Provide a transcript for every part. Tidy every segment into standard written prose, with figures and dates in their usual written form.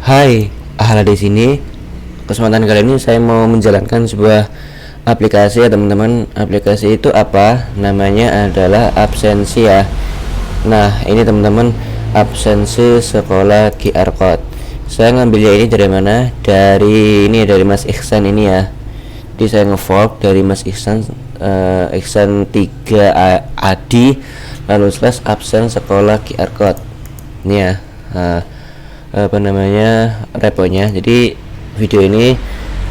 Hai, Ahla di sini. Kesempatan kali ini saya mau menjalankan sebuah aplikasi ya teman-teman. Aplikasi itu apa? Namanya adalah Absensi ya. Nah, ini teman-teman, absensi sekolah QR code. Saya ngambilnya ini dari mana? Dari Mas Ihsan ini ya. Jadi saya ngefork dari Mas Ihsan, Ihsan 3 Adi, lalu slash absen sekolah QR code. Ini ya. Apa namanya, reponya. Jadi video ini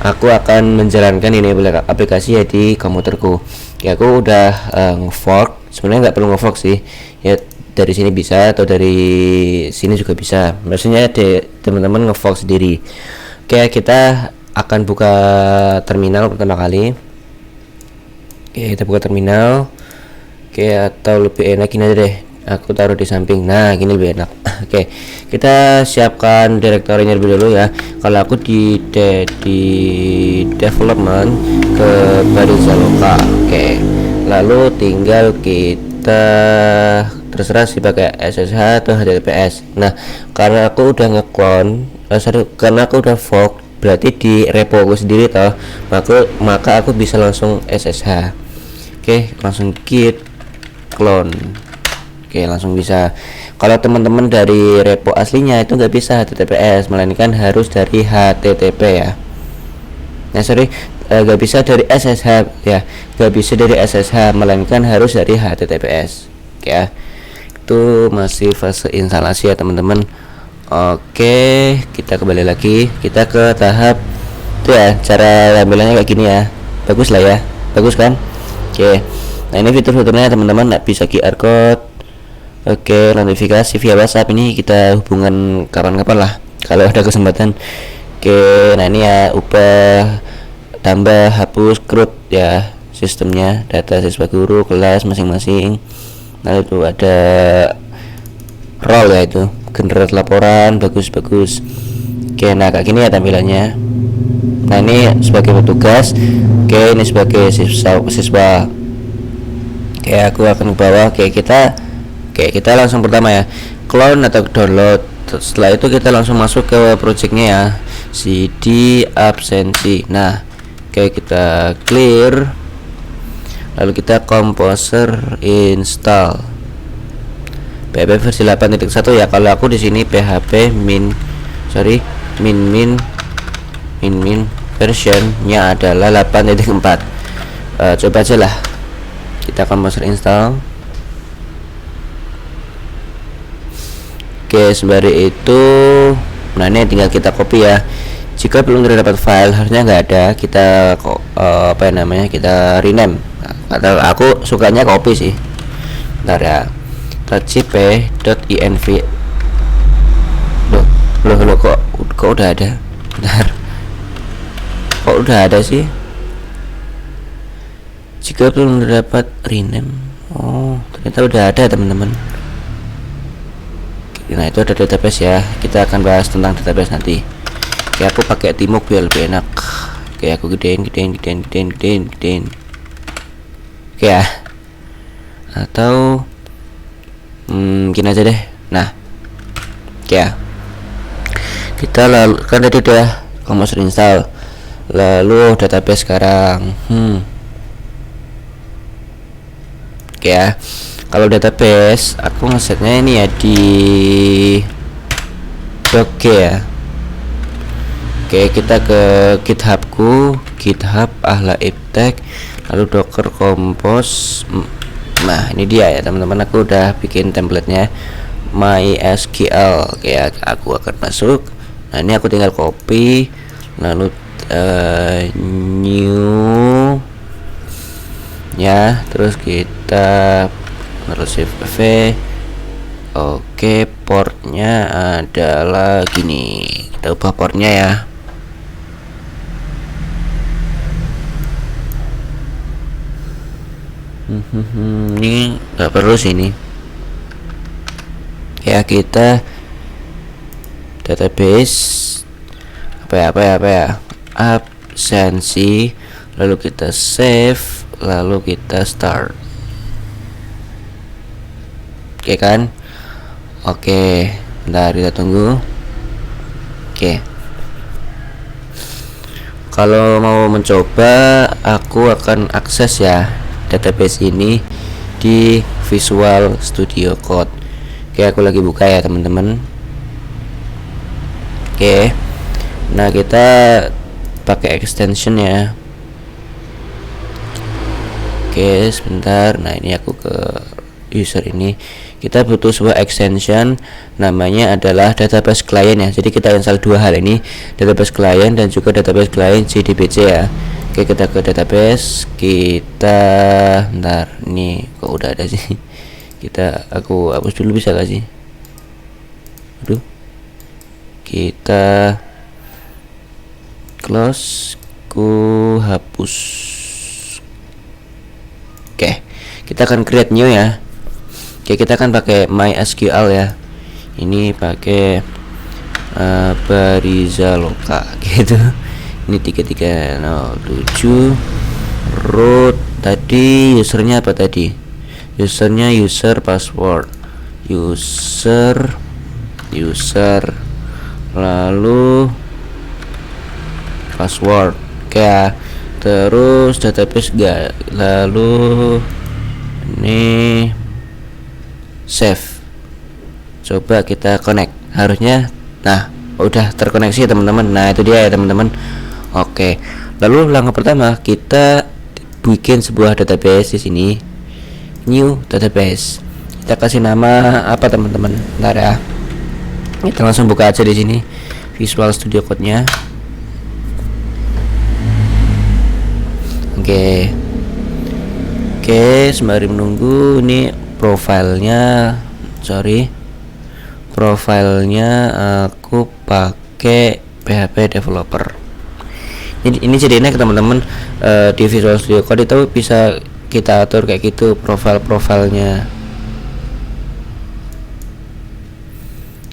aku akan menjalankan ini aplikasi ya di komputerku. Ya aku udah ngefork. Sebenarnya nggak perlu ngefork sih. Ya dari sini bisa atau dari sini juga bisa. Maksudnya teman-teman ngefork sendiri. Oke, kita akan buka terminal pertama kali. Oke, kita buka terminal. Oke, atau lebih enak gini aja deh, aku taruh di samping. Nah, gini lebih enak. Oke, kita siapkan direktorinya lebih dulu ya. Kalau aku di development ke Barizaloka. Oke, lalu tinggal kita terserah sih pakai SSH atau HTTPS. Nah, karena aku udah karena aku udah fork, berarti di repo aku sendiri toh, maka aku bisa langsung SSH. Oke, langsung git clone. Oke, langsung bisa. Kalau teman-teman dari repo aslinya itu nggak bisa HTTPS, melainkan harus dari HTTP ya. Nah, sorry, nggak bisa dari SSH ya, nggak bisa dari SSH, melainkan harus dari HTTPS. Oke ya, itu masih fase instalasi ya teman-teman. Oke, kita kembali lagi, kita ke tahap itu ya, cara tampilannya kayak gini ya. Bagus lah ya, bagus kan? Oke, nah ini fitur-fiturnya teman-teman, nggak bisa QR code. Oke, notifikasi via WhatsApp ini kita hubungan kapan-kapan lah kalau ada kesempatan. Oke, nah ini ya, ubah, tambah, hapus, grup ya, sistemnya, data siswa guru kelas masing-masing. Nah itu ada role ya, itu generate laporan, bagus. Oke, nah kayak gini ya tampilannya. Nah ini sebagai petugas. Oke, ini sebagai siswa. Oke, aku akan ke bawah. Oke, kita langsung pertama ya, clone atau download. Setelah itu kita langsung masuk ke projectnya ya, cd absensi. Nah, oke, kita clear, lalu kita composer install PHP versi 8.1 ya. Kalau aku di sini PHP min versionnya adalah 8.4. Coba aja lah, kita composer install. Oke, sembari itu, nah ini tinggal kita copy ya. Jika belum terdapat file, harusnya nggak ada, kita kita rename. Atau aku sukanya copy sih. Bentar ya, .cp.inv. Loh, kok udah ada? Bentar, kok udah ada sih? Jika belum terdapat rename. Oh, ternyata udah ada teman-teman. Nah itu ada database ya, kita akan bahas tentang database nanti. Oke, aku pakai Timuk biar lebih enak. Oke, aku gedein. Oke ya, atau gini aja deh. Nah, oke ya, kita lalu kan tadi udah composer install, lalu database sekarang. Oke ya, kalau database aku ngesetnya ini ya di Doge ya. Oke, kita ke GitHubku, GitHub Ahla Iptek, lalu Docker Compose. Nah ini dia ya teman-teman, aku udah bikin templatenya MySQL. Oke ya, aku akan masuk. Nah ini aku tinggal copy, lalu new ya, terus kita save. Oke, portnya adalah gini, kita ubah portnya ya. Ini nggak perlu sih ini ya. Kita database apa ya, absensi, lalu kita save, lalu kita start. Oke kan? Oke, bentar kita tunggu. Oke, kalau mau mencoba aku akan akses ya database ini di Visual Studio Code. Oke, aku lagi buka ya teman-teman. Oke, nah kita pakai extension ya. Oke, sebentar. Nah, ini aku ke user ini. Kita butuh sebuah extension, namanya adalah database client ya. Jadi kita install dua hal ini, database client dan juga database client JDBC ya. Oke, kita ke database, kita bentar, ini kok udah ada sih. Aku hapus dulu, bisa gak sih? Aduh. Kita close, ku hapus. Oke, kita akan create new ya. Oke, kita akan pakai MySQL ya. Ini pakai Barizaloka gitu. Ini 3307 root. Tadi usernya apa tadi? Usernya user password. User lalu password. Oke ya. Terus database enggak. Lalu ini save. Coba kita connect. Harusnya nah udah terkoneksi ya teman-teman. Nah itu dia ya teman-teman. Oke, lalu langkah pertama kita bikin sebuah database di sini, new database. Kita kasih nama apa teman-teman? Bentar ya, kita langsung buka aja di sini Visual Studio Code-nya. Oke, sembari menunggu ini profilnya aku pakai PHP developer. Ini jadi enak teman-teman, di Visual Studio Code itu bisa kita atur kayak gitu profilnya.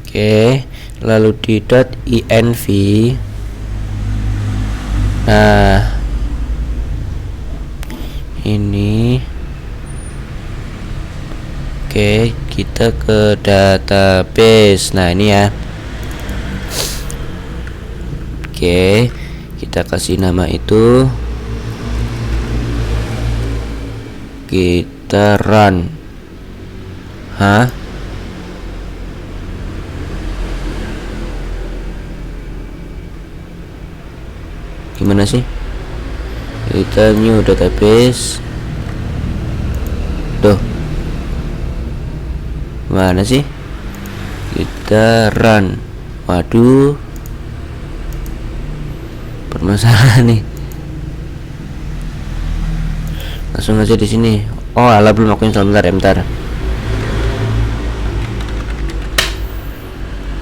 Oke, lalu di .env. Nah ini oke, kita ke database. Nah ini ya. Oke, kita kasih nama itu, kita run. Gimana sih? Kita new database. Tuh, mana sih? Kita run. Waduh, permasalahan nih. Langsung aja di sini. Oh alah, belum aku install. Bentar.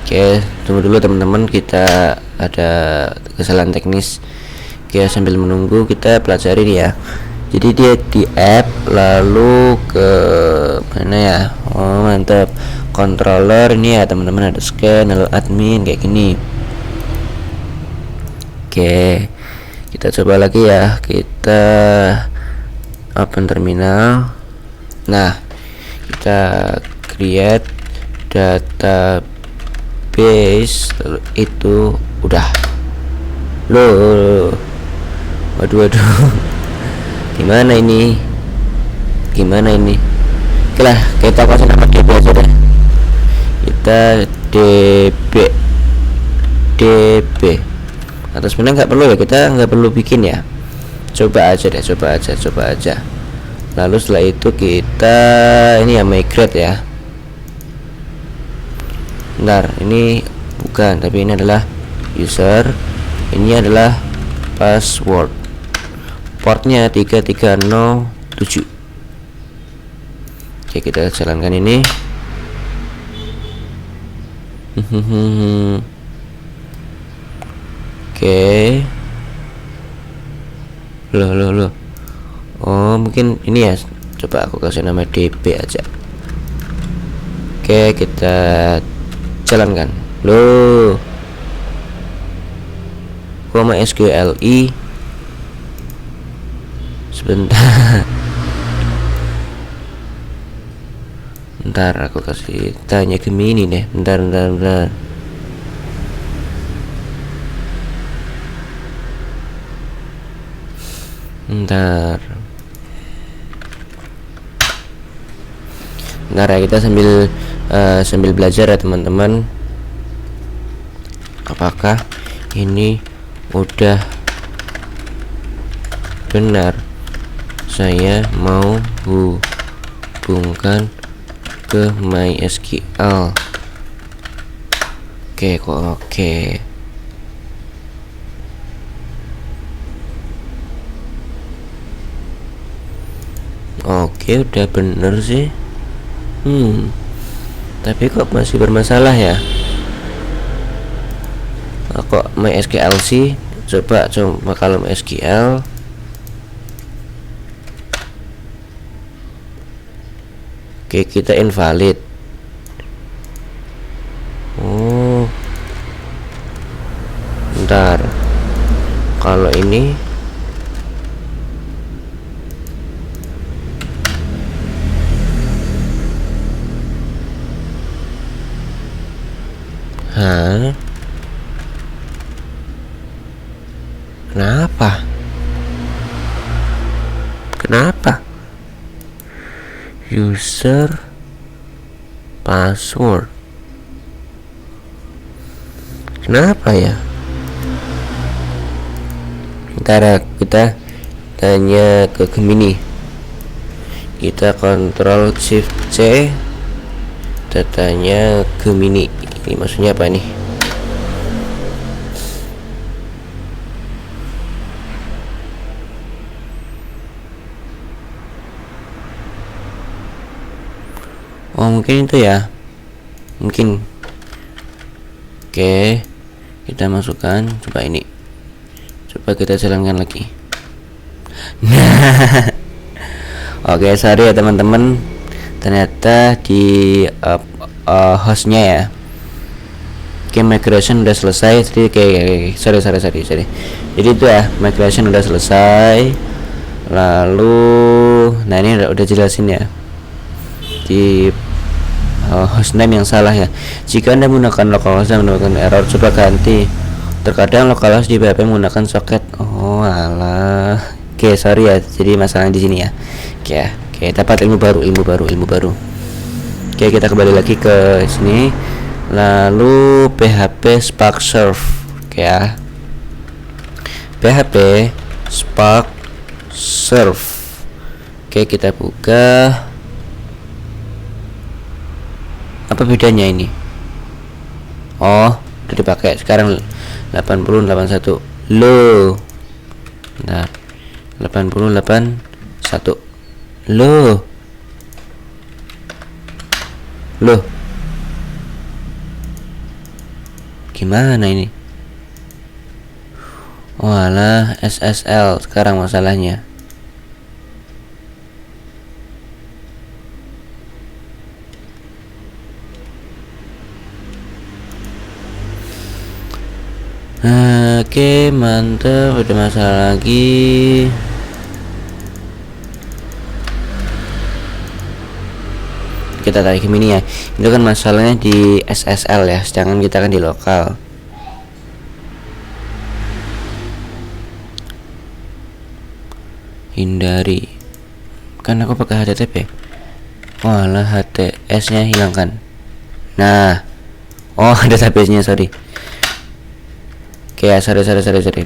Oke, tunggu dulu teman-teman, kita ada kesalahan teknis. Oke, sambil menunggu kita pelajari nih ya. Jadi dia di app, lalu ke mana ya? Oh mantap, controller ini ya teman-teman, ada scan, lalu admin kayak gini. Oke, kita coba lagi ya. Kita open terminal. Nah, kita create database, lalu itu udah. Loh, waduh. Gimana ini? Oke lah, kita kasih nama DB aja deh. Kita DB. Atau sebenarnya nggak perlu ya, kita nggak perlu bikin ya. Coba aja. Lalu setelah itu kita ini ya migrate ya. Bentar, ini bukan, tapi ini adalah user, ini adalah password. Portnya 3307. Oke, kita jalankan ini. Oke. Loh. Oh, mungkin ini ya. Coba aku kasih nama DB aja. Oke, kita jalankan. Loh. Koma SQLi. Sebentar. Bentar, aku kasih tanya Gemini deh. Bentar. Ntar ya, kita sambil belajar ya teman-teman. Apakah ini udah benar? Saya mau hubungkan ke MySQL. Oke. Oke, udah bener sih. Tapi kok masih bermasalah ya? Kok MySQL sih? Coba kalau MySQL. Oke, kita invalid. Oh, bentar. Kalau ini Kenapa? User password. Kenapa ya? Ntar kita tanya ke Gemini. Kita Ctrl Shift C, kita tanya Gemini. Ini maksudnya apa nih? Oh, mungkin itu ya. Mungkin. Oke, kita masukkan. Coba ini. Coba kita jalankan lagi. Oke, sorry ya teman-teman. Ternyata di hostnya ya. Oke, migration udah selesai. Jadi sorry. Jadi itu ya, migration udah selesai. Lalu, nah ini udah jelasin ya. Di hostname yang salah ya. Jika Anda menggunakan localhost dan menemukan error, coba ganti. Terkadang localhost di PHP menggunakan soket. Oh alah. Oke, sorry ya. Jadi masalahnya di sini ya. Oke, dapat ilmu baru. Oke, kita kembali lagi ke sini. Lalu PHP Spark Serve. Oke ya. PHP Spark Serve. Oke, kita buka. Apa bedanya ini? Oh, udah dipakai sekarang 8081. Loh. Nah, 8081. Loh. Gimana ini? Walah, SSL sekarang masalahnya. Oke, mantap, udah masalah lagi. Kita tarik Gemini ya. Itu kan masalahnya di SSL ya, sedangkan kita kan di lokal. Hindari. Kan aku pakai HTTP. Walah, HTS nya hilangkan. Nah. Oh, database-nya, sorry. Oke ya, sorry,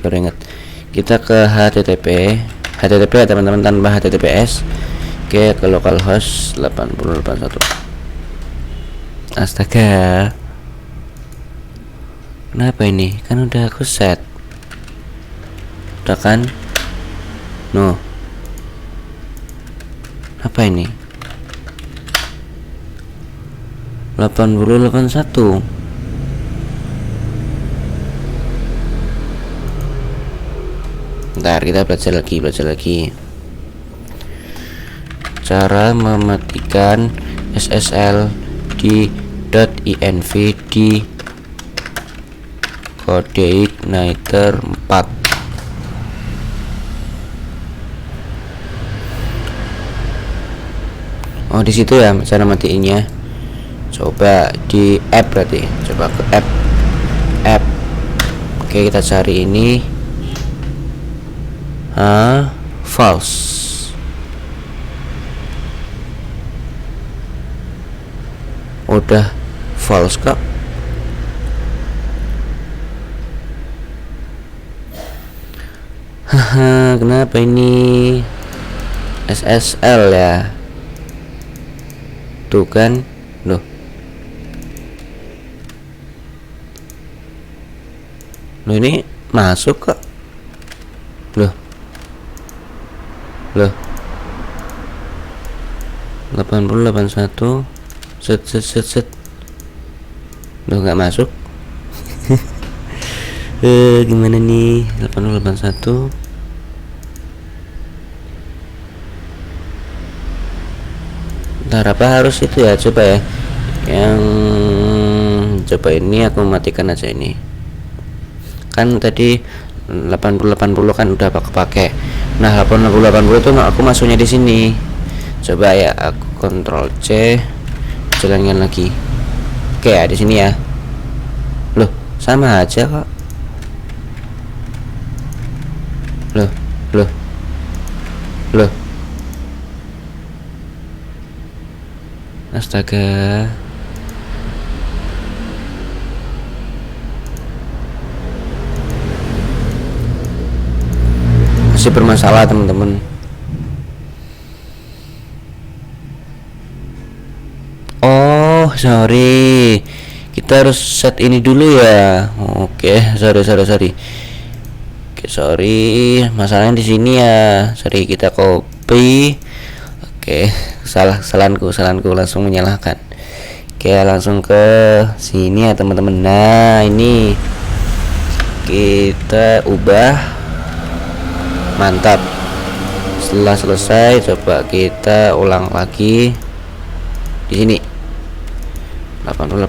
baru ingat. Kita ke HTTP ya teman-teman, tanpa HTTPS. Oke, ke localhost 8081. Astaga, kenapa ini? Kan udah aku set. Udah kan? No. Apa ini? 8081. Bentar, kita belajar lagi. Cara mematikan SSL di .env di kode igniter 4. Oh, di situ ya cara matiinnya. Coba di app berarti. Coba ke app. Oke, kita cari ini. false. Udah false kok. Haha, kenapa ini SSL ya? Tuh kan, loh. Loh ini masuk kok. Loh. Loh. 8081. Set. Loh nggak masuk. Gimana nih? 8081. Ntar apa harus itu ya, coba ya. Yang coba ini aku matikan aja ini. Kan tadi 80 kan udah pakai. Nah, 80 itu aku masuknya di sini. Coba ya, aku Ctrl C, jalankan lagi. Oke, ya di sini ya. Loh, sama aja kok. Loh. Astaga. Masih bermasalah, teman-teman. Oh, sorry. Kita harus set ini dulu ya. Oke, sorry. Oke, sorry. Masalahnya di sini ya. Sorry, kita copy. Oke, kesalahanku langsung menyalahkan. Oke, langsung ke sini ya, teman-teman. Nah, ini kita ubah. Mantap. Setelah selesai, coba kita ulang lagi di sini. 80.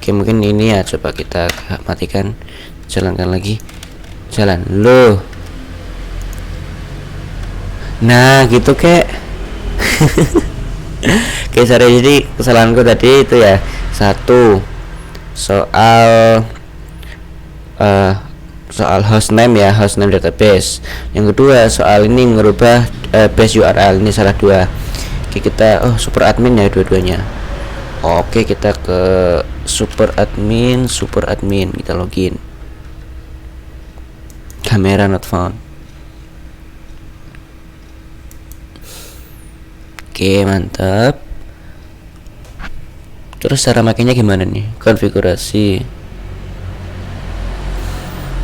Oke, mungkin ini ya, coba kita matikan, jalankan lagi. Jalan loh. Nah, gitu kek. Oke, sorry, jadi kesalahanku tadi itu ya. Satu, soal hostname ya, hostname database. Yang kedua, soal ini merubah base URL, ini salah dua. Oke, kita super admin ya dua-duanya. Oke, kita ke super admin, kita login. Kamera not found. Oke, mantap. Terus cara makainya gimana nih? Konfigurasi.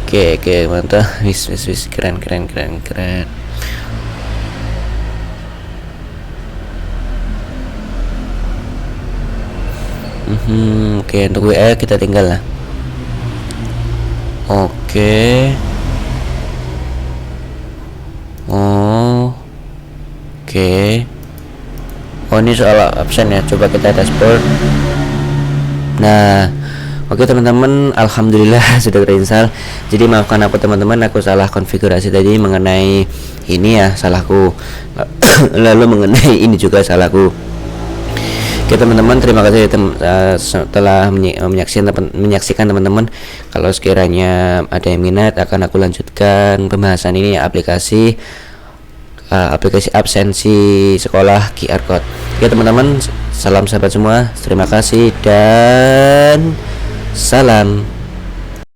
Oke, mantap. Wis, keren. Oke, untuk WA kita tinggal lah. Oke. Oke. Oh, ini soal absen ya. Coba kita dashboard. Nah, oke teman-teman, alhamdulillah sudah terinstall. Jadi maafkan aku teman-teman, aku salah konfigurasi tadi mengenai ini ya, salahku. Lalu mengenai ini juga salahku. Oke teman-teman, terima kasih telah menyaksikan teman-teman. Kalau sekiranya ada yang minat, akan aku lanjutkan pembahasan ini aplikasi absensi sekolah QR code. Oke teman-teman, salam sahabat semua, terima kasih dan salam.